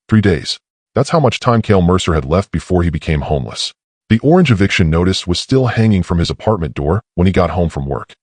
3 days. That's how much time Cale Mercer had left before he became homeless. The orange eviction notice was still hanging from his apartment door when he got home from work.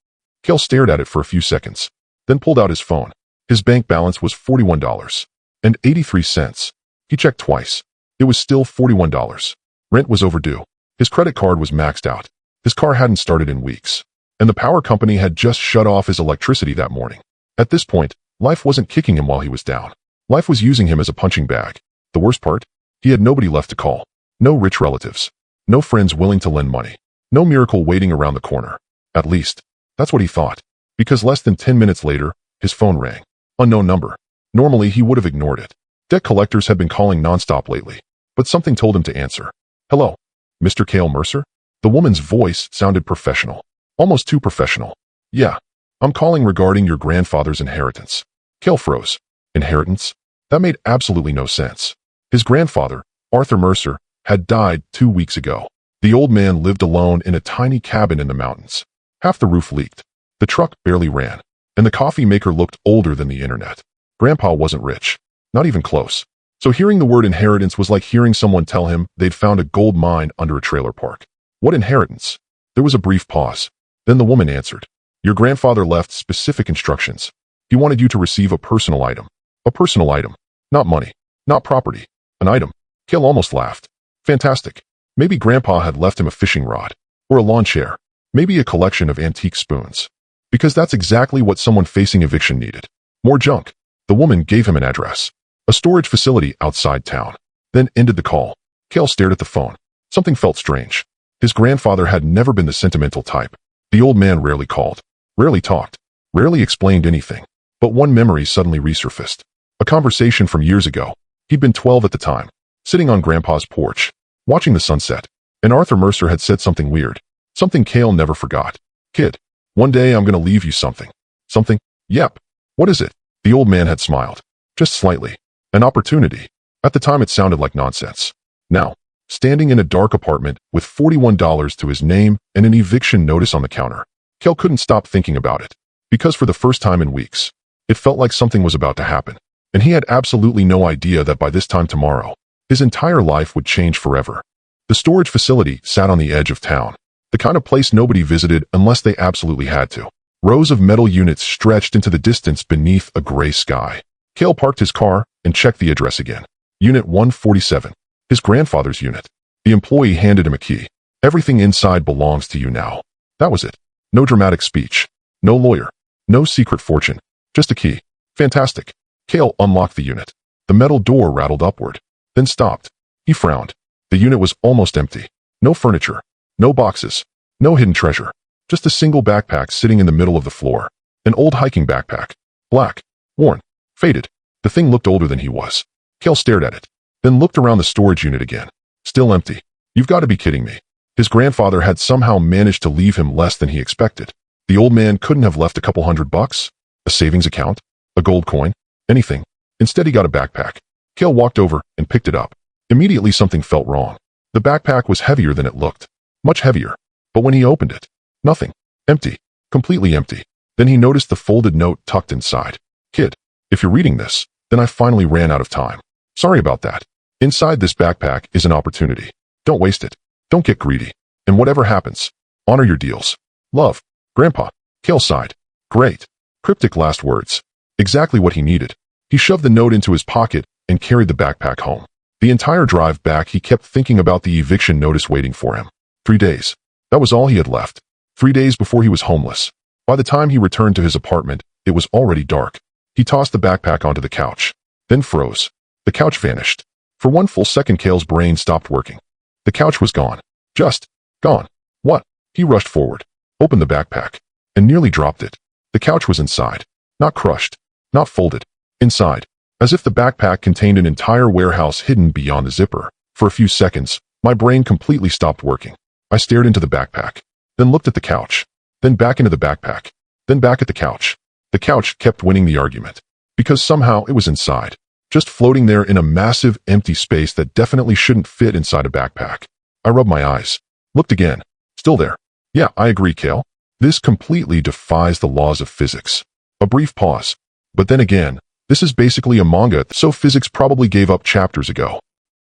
Cale stared at it for a few seconds, then pulled out his phone. His bank balance was $41.83. He checked twice. It was still $41. Rent was overdue. His credit card was maxed out. His car hadn't started in weeks. And the power company had just shut off his electricity that morning. At this point, life wasn't kicking him while he was down. Life was using him as a punching bag. The worst part? He had nobody left to call. No rich relatives. No friends willing to lend money. No miracle waiting around the corner. At least, that's what he thought. Because less than 10 minutes later, his phone rang. Unknown number. Normally, he would have ignored it. Debt collectors had been calling nonstop lately. But something told him to answer. Hello? Mr. Cale Mercer? The woman's voice sounded professional. Almost too professional. Yeah. I'm calling regarding your grandfather's inheritance. Cale froze. Inheritance? That made absolutely no sense. His grandfather, Arthur Mercer, had died 2 weeks ago. The old man lived alone in a tiny cabin in the mountains. Half the roof leaked. The truck barely ran. And the coffee maker looked older than the internet. Grandpa wasn't rich. Not even close. So hearing the word inheritance was like hearing someone tell him they'd found a gold mine under a trailer park. What inheritance? There was a brief pause. Then the woman answered. Your grandfather left specific instructions. He wanted you to receive a personal item. A personal item. Not money. Not property. An item. Cale almost laughed. Fantastic. Maybe Grandpa had left him a fishing rod. Or a lawn chair. Maybe a collection of antique spoons. Because that's exactly what someone facing eviction needed. More junk. The woman gave him an address. A storage facility outside town. Then ended the call. Cale stared at the phone. Something felt strange. His grandfather had never been the sentimental type. The old man rarely called. Rarely talked. Rarely explained anything. But one memory suddenly resurfaced. A conversation from years ago. He'd been 12 at the time. Sitting on Grandpa's porch. Watching the sunset. And Arthur Mercer had said something weird. Something Cale never forgot. Kid. One day I'm gonna leave you something. Something? Yep. What is it? The old man had smiled. Just slightly. An opportunity. At the time it sounded like nonsense. Now, standing in a dark apartment with $41 to his name and an eviction notice on the counter, Cale couldn't stop thinking about it. Because for the first time in weeks, it felt like something was about to happen. And he had absolutely no idea that by this time tomorrow, his entire life would change forever. The storage facility sat on the edge of town. The kind of place nobody visited unless they absolutely had to. Rows of metal units stretched into the distance beneath a gray sky. Cale parked his car and checked the address again. Unit 147. His grandfather's unit. The employee handed him a key. Everything inside belongs to you now. That was it. No dramatic speech. No lawyer. No secret fortune. Just a key. Fantastic. Cale unlocked the unit. The metal door rattled upward. Then stopped. He frowned. The unit was almost empty. No furniture. No boxes. No hidden treasure. Just a single backpack sitting in the middle of the floor. An old hiking backpack. Black. Worn. Faded. The thing looked older than he was. Cale stared at it. Then looked around the storage unit again. Still empty. You've got to be kidding me. His grandfather had somehow managed to leave him less than he expected. The old man couldn't have left a couple $100? A savings account? A gold coin? Anything. Instead he got a backpack. Cale walked over and picked it up. Immediately something felt wrong. The backpack was heavier than it looked. Much heavier. But when he opened it, nothing. Empty. Completely empty. Then he noticed the folded note tucked inside. Kid, if you're reading this, then I finally ran out of time. Sorry about that. Inside this backpack is an opportunity. Don't waste it. Don't get greedy. And whatever happens, honor your deals. Love. Grandpa. Cale sighed. Great. Cryptic last words. Exactly what he needed. He shoved the note into his pocket and carried the backpack home. The entire drive back he kept thinking about the eviction notice waiting for him. 3 days. That was all he had left. 3 days before he was homeless. By the time he returned to his apartment, it was already dark. He tossed the backpack onto the couch. Then froze. The couch vanished. For one full second Cale's brain stopped working. The couch was gone. Just gone. What? He rushed forward, opened the backpack, and nearly dropped it. The couch was inside. Not crushed. Not folded. Inside. As if the backpack contained an entire warehouse hidden beyond the zipper. For a few seconds, my brain completely stopped working. I stared into the backpack, then looked at the couch, then back into the backpack, then back at the couch. The couch kept winning the argument. Because somehow it was inside. Just floating there in a massive empty space that definitely shouldn't fit inside a backpack. I rubbed my eyes. Looked again. Still there. Yeah, I agree, Cale. This completely defies the laws of physics. A brief pause. But then again, This is basically a manga, so physics probably gave up chapters ago.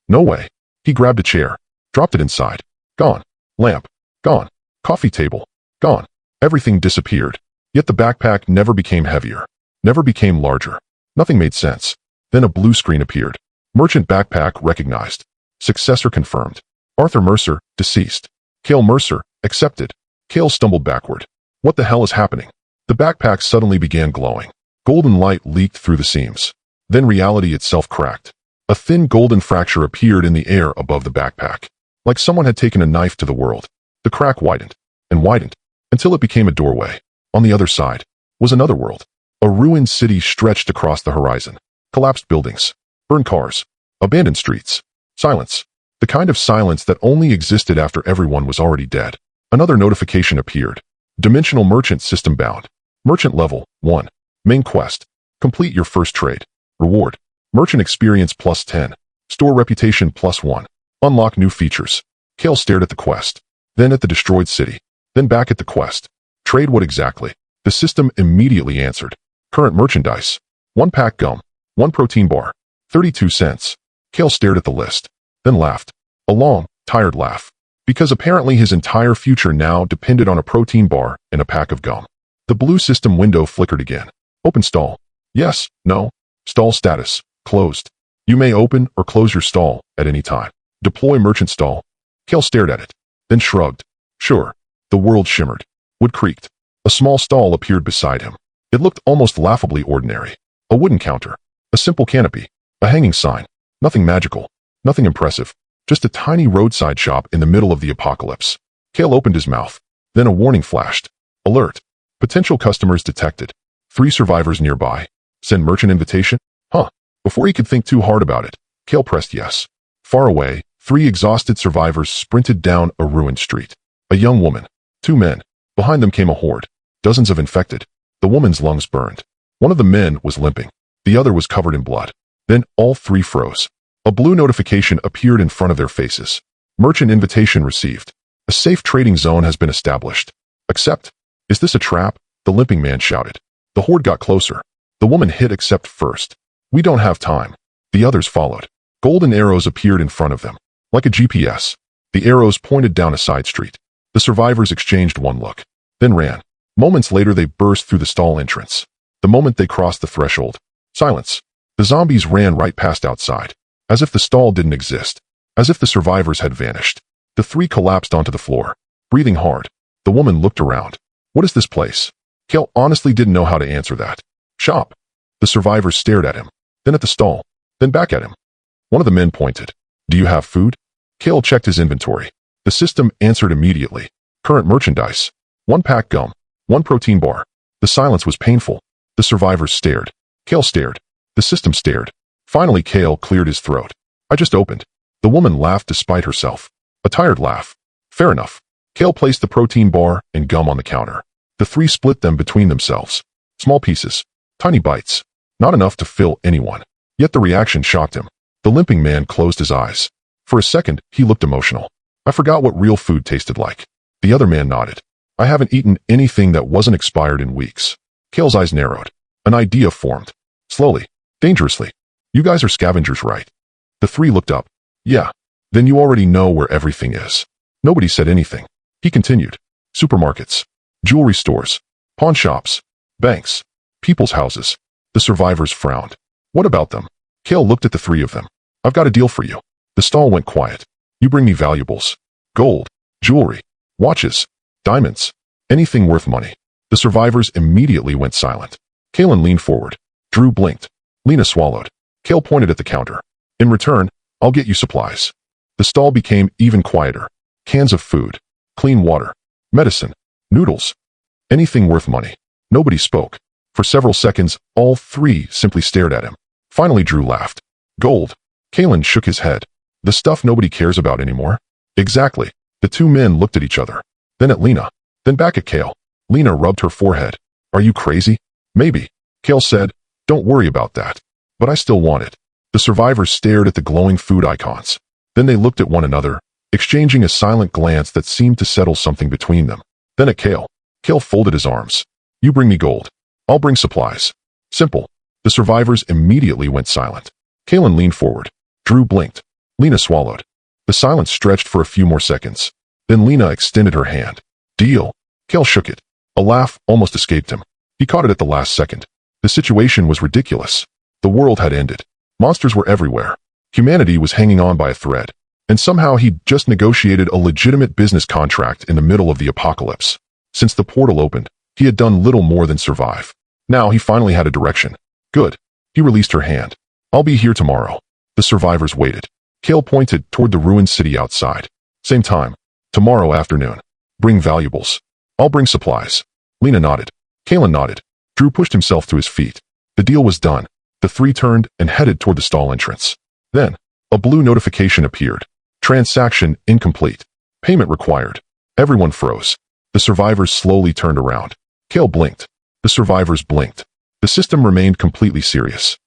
No way. He grabbed a chair, dropped it inside. Gone. Lamp. Gone. Coffee table. Gone. Everything disappeared. Yet the backpack never became heavier. Never became larger. Nothing made sense. Then a blue screen appeared. Merchant backpack recognized. Successor confirmed. Arthur Mercer, deceased. Cale Mercer, accepted. Cale stumbled backward. What the hell is happening? The backpack suddenly began glowing. Golden light leaked through the seams. Then reality itself cracked. A thin golden fracture appeared in the air above the backpack. Like someone had taken a knife to the world. The crack widened and widened until it became a doorway. On the other side was another world. A ruined city stretched across the horizon. Collapsed buildings. Burned cars. Abandoned streets. Silence. The kind of silence that only existed after everyone was already dead. Another notification appeared. Dimensional Merchant System bound. Merchant Level 1. Main Quest. Complete your first trade. Reward. Merchant Experience plus 10. Store Reputation plus 1. Unlock new features. Cale stared at the quest. Then at the destroyed city. Then back at the quest. Trade what exactly? The system immediately answered. Current merchandise. 1 pack gum. 1 protein bar. 32 cents. Cale stared at the list. Then laughed. A long, tired laugh. Because apparently his entire future now depended on a protein bar and a pack of gum. The blue system window flickered again. Open stall. Yes, no. Stall status. Closed. You may open or close your stall at any time. Deploy merchant stall. Cale stared at it. Then shrugged. Sure. The world shimmered. Wood creaked. A small stall appeared beside him. It looked almost laughably ordinary. A wooden counter. A simple canopy. A hanging sign. Nothing magical. Nothing impressive. Just a tiny roadside shop in the middle of the apocalypse. Cale opened his mouth. Then a warning flashed. Alert. Potential customers detected. 3 survivors nearby. Send merchant invitation? Huh. Before he could think too hard about it, Cale pressed yes. Far away, 3 exhausted survivors sprinted down a ruined street. A young woman. 2 men. Behind them came a horde. Dozens of infected. The woman's lungs burned. One of the men was limping. The other was covered in blood. Then all 3 froze. A blue notification appeared in front of their faces. Merchant invitation received. A safe trading zone has been established. Accept. Is this a trap? The limping man shouted. The horde got closer. The woman hit accept first. We don't have time. The others followed. Golden arrows appeared in front of them. Like a GPS. The arrows pointed down a side street. The survivors exchanged one look. Then ran. Moments later they burst through the stall entrance. The moment they crossed the threshold. Silence. The zombies ran right past outside. As if the stall didn't exist. As if the survivors had vanished. The 3 collapsed onto the floor. Breathing hard. The woman looked around. What is this place? Cale honestly didn't know how to answer that. Shop. The survivors stared at him. Then at the stall. Then back at him. One of the men pointed. Do you have food? Cale checked his inventory. The system answered immediately. Current merchandise. 1 pack gum. 1 protein bar. The silence was painful. The survivors stared. Cale stared. The system stared. Finally Cale cleared his throat. I just opened. The woman laughed despite herself. A tired laugh. Fair enough. Cale placed the protein bar and gum on the counter. The 3 split them between themselves. Small pieces. Tiny bites. Not enough to fill anyone. Yet the reaction shocked him. The limping man closed his eyes. For a second, he looked emotional. I forgot what real food tasted like. The other man nodded. I haven't eaten anything that wasn't expired in weeks. Cale's eyes narrowed. An idea formed. Slowly. Dangerously. You guys are scavengers, right? The 3 looked up. Yeah. Then you already know where everything is. Nobody said anything. He continued. Supermarkets. Jewelry stores. Pawn shops. Banks. People's houses. The survivors frowned. What about them? Cale looked at the 3 of them. I've got a deal for you. The stall went quiet. You bring me valuables. Gold. Jewelry. Watches. Diamonds. Anything worth money. The survivors immediately went silent. Cale leaned forward. Drew blinked. Lena swallowed. Cale pointed at the counter. In return, I'll get you supplies. The stall became even quieter. Cans of food. Clean water. Medicine. Noodles. Anything worth money. Nobody spoke. For several seconds, all 3 simply stared at him. Finally Drew laughed. Gold. Cale shook his head. The stuff nobody cares about anymore? Exactly. The 2 men looked at each other. Then at Lena. Then back at Cale. Lena rubbed her forehead. Are you crazy? Maybe. Cale said, don't worry about that. But I still want it. The survivors stared at the glowing food icons. Then they looked at one another, exchanging a silent glance that seemed to settle something between them. Then at Cale. Cale folded his arms. You bring me gold. I'll bring supplies. Simple. The survivors immediately went silent. Kalen leaned forward. Drew blinked. Lena swallowed. The silence stretched for a few more seconds. Then Lena extended her hand. Deal. Kale shook it. A laugh almost escaped him. He caught it at the last second. The situation was ridiculous. The world had ended. Monsters were everywhere. Humanity was hanging on by a thread. And somehow he'd just negotiated a legitimate business contract in the middle of the apocalypse. Since the portal opened, he had done little more than survive. Now he finally had a direction. Good. He released her hand. I'll be here tomorrow. The survivors waited. Kale pointed toward the ruined city outside. Same time. Tomorrow afternoon. Bring valuables. I'll bring supplies. Lena nodded. Kalen nodded. Drew pushed himself to his feet. The deal was done. The three turned and headed toward the stall entrance. Then, a blue notification appeared. Transaction incomplete. Payment required. Everyone froze. The survivors slowly turned around. Kale blinked. The survivors blinked. The system remained completely serious.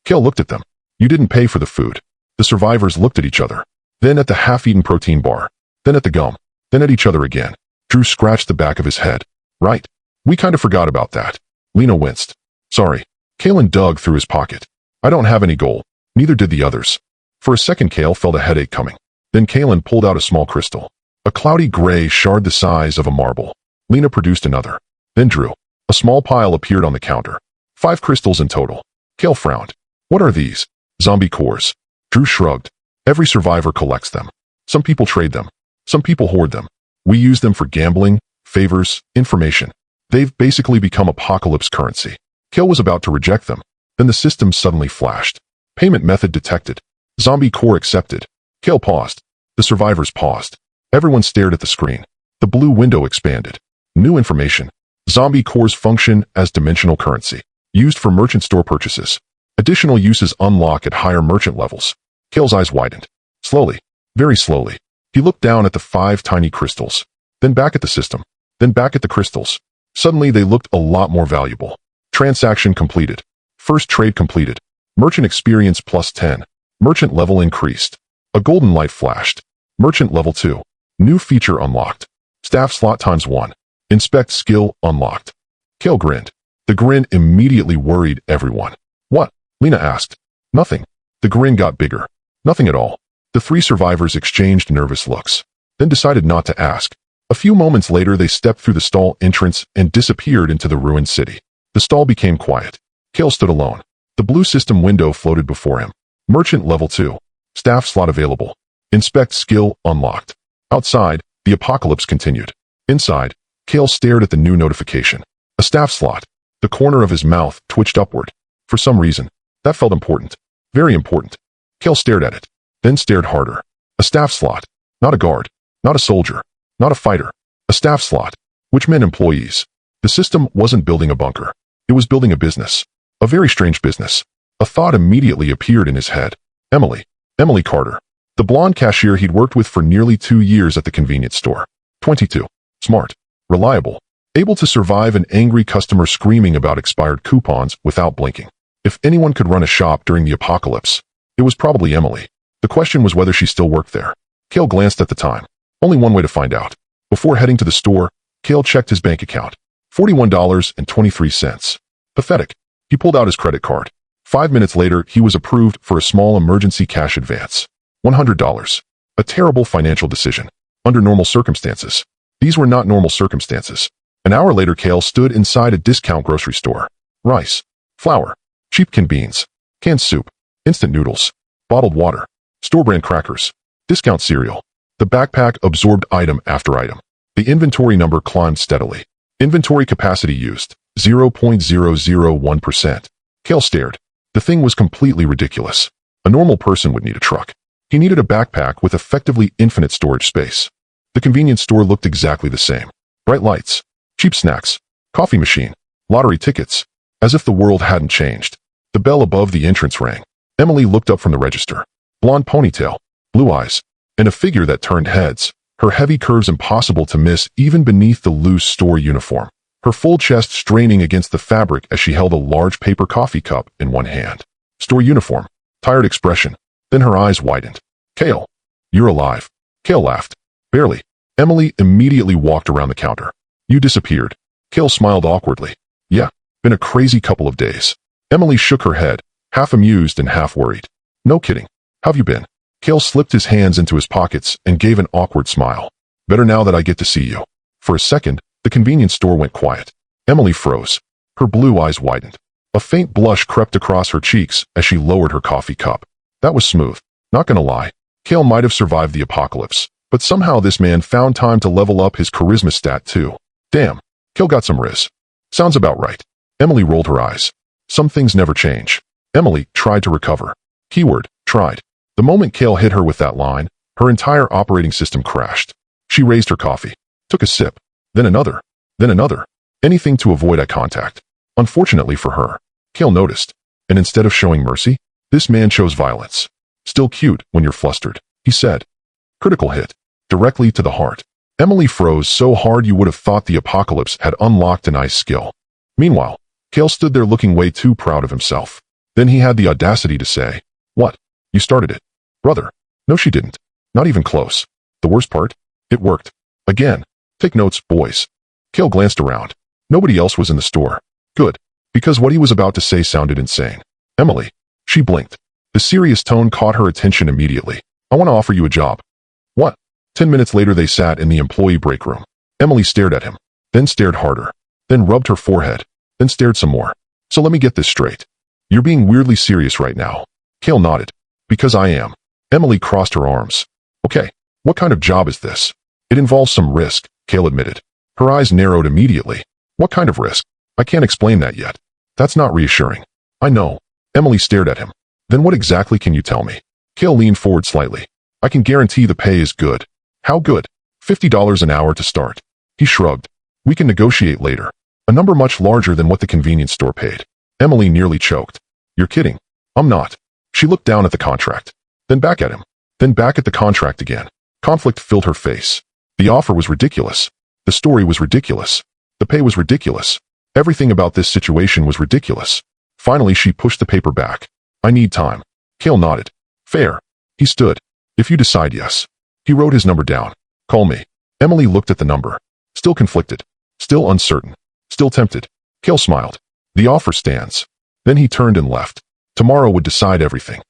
Kale looked at them. You didn't pay for the food. The survivors looked at each other. Then at the half-eaten protein bar. Then at the gum. Then at each other again. Drew scratched the back of his head. Right. We kind of forgot about that. Lena winced. Sorry. Kalen dug through his pocket. I don't have any gold. Neither did the others. For a second Kale felt a headache coming. Then Kalen pulled out a small crystal. A cloudy gray shard the size of a marble. Lena produced another. Then Drew. A small pile appeared on the counter. 5 crystals in total. Kale frowned. What are these? Zombie cores. Drew shrugged. Every survivor collects them. Some people trade them. Some people hoard them. We use them for gambling, favors, information. They've basically become apocalypse currency. Kale was about to reject them. Then the system suddenly flashed. Payment method detected. Zombie core accepted. Kale paused. The survivors paused. Everyone stared at the screen. The blue window expanded. New information. Zombie cores function as dimensional currency. Used for merchant store purchases. Additional uses unlock at higher merchant levels. Kale's eyes widened. Slowly. Very slowly. He looked down at the 5 tiny crystals. Then back at the system. Then back at the crystals. Suddenly they looked a lot more valuable. Transaction completed. First trade completed. Merchant experience plus 10. Merchant level increased. A golden light flashed. Merchant level 2. New feature unlocked. Staff slot times 1. Inspect skill unlocked. Kale grinned. The grin immediately worried everyone. What? Lena asked. Nothing. The grin got bigger. Nothing at all. The 3 survivors exchanged nervous looks. Then decided not to ask. A few moments later they stepped through the stall entrance and disappeared into the ruined city. The stall became quiet. Kale stood alone. The blue system window floated before him. Merchant level 2. Staff slot available. Inspect skill unlocked. Outside, the apocalypse continued. Inside, Kale stared at the new notification. A staff slot. The corner of his mouth twitched upward. For some reason, that felt important. Very important. Kale stared at it. Then stared harder. A staff slot. Not a guard. Not a soldier. Not a fighter. A staff slot. Which meant employees. The system wasn't building a bunker. It was building a business. A very strange business. A thought immediately appeared in his head. Emily. Emily Carter. The blonde cashier he'd worked with for nearly 2 years at the convenience store. 22. Smart. Reliable. Able to survive an angry customer screaming about expired coupons without blinking. If anyone could run a shop during the apocalypse, it was probably Emily. The question was whether she still worked there. Kale glanced at the time. Only one way to find out. Before heading to the store, Kale checked his bank account. $41.23. Pathetic. He pulled out his credit card. 5 minutes later, he was approved for a small emergency cash advance. $100. A terrible financial decision. Under normal circumstances. These were not normal circumstances. An hour later, Kale stood inside a discount grocery store. Rice. Flour. Cheap canned beans. Canned soup. Instant noodles. Bottled water. Store-brand crackers. Discount cereal. The backpack absorbed item after item. The inventory number climbed steadily. Inventory capacity used. 0.001%. Kale stared. The thing was completely ridiculous. A normal person would need a truck. He needed a backpack with effectively infinite storage space. The convenience store looked exactly the same. Bright lights. Cheap snacks. Coffee machine. Lottery tickets. As if the world hadn't changed. The bell above the entrance rang. Emily looked up from the register. Blonde ponytail. Blue eyes. And a figure that turned heads. Her heavy curves impossible to miss even beneath the loose store uniform. Her full chest straining against the fabric as she held a large paper coffee cup in one hand. Store uniform. Tired expression. Then her eyes widened. Kale. You're alive. Kale laughed. Barely. Emily immediately walked around the counter. You disappeared. Kale smiled awkwardly. Yeah. Been a crazy couple of days. Emily shook her head, half amused and half worried. No kidding. How've you been? Cale slipped his hands into his pockets and gave an awkward smile. Better now that I get to see you. For a second, the convenience store went quiet. Emily froze. Her blue eyes widened. A faint blush crept across her cheeks as she lowered her coffee cup. That was smooth. Not gonna lie. Cale might have survived the apocalypse, but somehow this man found time to level up his charisma stat too. Damn. Cale got some riz. Sounds about right. Emily rolled her eyes. Some things never change. Emily tried to recover. Keyword, tried. The moment Cale hit her with that line, her entire operating system crashed. She raised her coffee, took a sip, then another, then another. Anything to avoid eye contact. Unfortunately for her, Cale noticed, and instead of showing mercy, this man chose violence. Still cute when you're flustered, he said. Critical hit, directly to the heart. Emily froze so hard you would have thought the apocalypse had unlocked an ice skill. Meanwhile, Cale stood there looking way too proud of himself. Then he had the audacity to say, "What? You started it." "Brother." "No, she didn't. Not even close. The worst part? It worked. Again. Take notes, boys." Cale glanced around. Nobody else was in the store. Good. Because what he was about to say sounded insane. "Emily." She blinked. The serious tone caught her attention immediately. "I want to offer you a job." "What?" 10 minutes later they sat in the employee break room. Emily stared at him, then stared harder, then rubbed her forehead, then stared some more. "So let me get this straight. You're being weirdly serious right now." Cale nodded. "Because I am." Emily crossed her arms. "Okay, what kind of job is this?" "It involves some risk," Cale admitted. Her eyes narrowed immediately. "What kind of risk?" "I can't explain that yet." "That's not reassuring." "I know." Emily stared at him. "Then what exactly can you tell me?" Cale leaned forward slightly. "I can guarantee the pay is good." "How good?" $50 an hour to start. He shrugged. "We can negotiate later." A number much larger than what the convenience store paid. Emily nearly choked. "You're kidding." "I'm not." She looked down at the contract, then back at him, then back at the contract again. Conflict filled her face. The offer was ridiculous. The story was ridiculous. The pay was ridiculous. Everything about this situation was ridiculous. Finally, she pushed the paper back. "I need time." Cale nodded. "Fair." He stood. "If you decide yes." He wrote his number down. "Call me." Emily looked at the number. Still conflicted. Still uncertain. Still tempted. Cale smiled. "The offer stands." Then he turned and left. Tomorrow would decide everything.